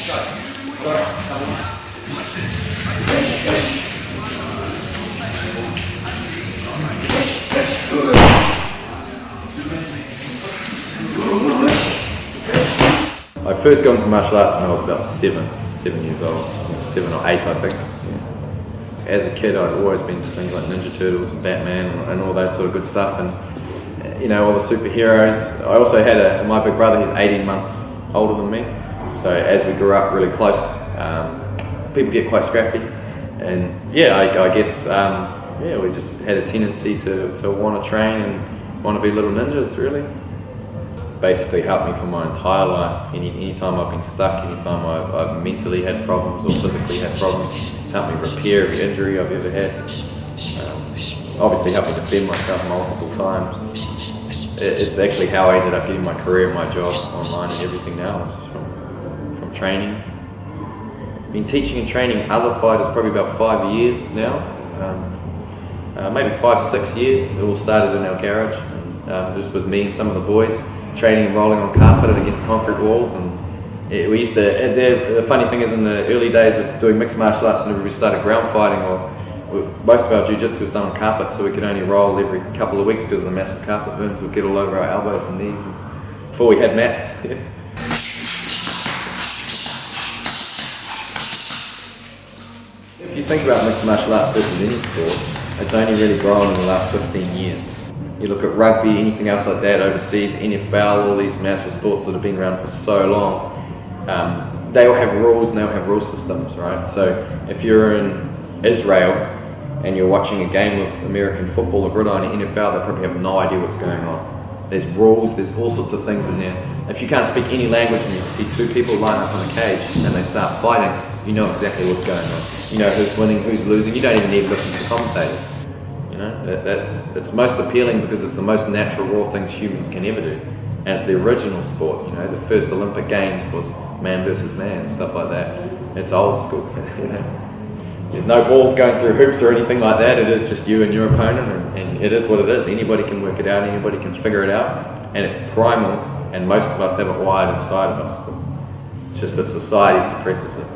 I first got into martial arts when I was about 7 years old, 7 or 8 I think. Yeah. As a kid I'd always been into things like Ninja Turtles and Batman and all that sort of good stuff, and you know, all the superheroes. I also had my big brother, he's 18 months older than me, so as we grew up really close, people get quite scrappy, and yeah, I guess yeah, we just had a tendency to want to train and want to be little ninjas really. Basically helped me for my entire life. Any time I've been stuck, any time I've mentally had problems or physically had problems, it's helped me repair every injury I've ever had. Obviously helped me defend myself multiple times. It's actually how I ended up getting my career, my job online and everything now. It's just from training. Been teaching and training other fighters probably about 5 years now. Maybe 5 to 6 years. It all started in our garage, just with me and some of the boys, training and rolling on carpet against concrete walls. And we used to, the funny thing is, in the early days of doing mixed martial arts, whenever we started ground fighting, most of our jiu-jitsu was done on carpet, so we could only roll every couple of weeks because of the massive carpet burns would get all over our elbows and knees before we had mats. If you think about mixed martial arts versus any sport, it's only really grown in the last 15 years. You look at rugby, anything else like that overseas, NFL, all these massive sports that have been around for so long, they all have rules and they all have rule systems, right? So if you're in Israel and you're watching a game of American football or gridiron in NFL, they probably have no idea what's going on. There's rules, there's all sorts of things in there. If you can't speak any language and you see two people line up on a cage and they start fighting, you know exactly what's going on. You know who's winning, who's losing. You don't even need to listen to commentators. You know, it's most appealing because it's the most natural, raw things humans can ever do. And it's the original sport, you know, the first Olympic Games was man versus man, stuff like that. It's old school, you know. There's no balls going through hoops or anything like that. It is just you and your opponent, and it is what it is. Anybody can work it out, anybody can figure it out, and it's primal, and most of us have it wired inside of us. It's just that society suppresses it.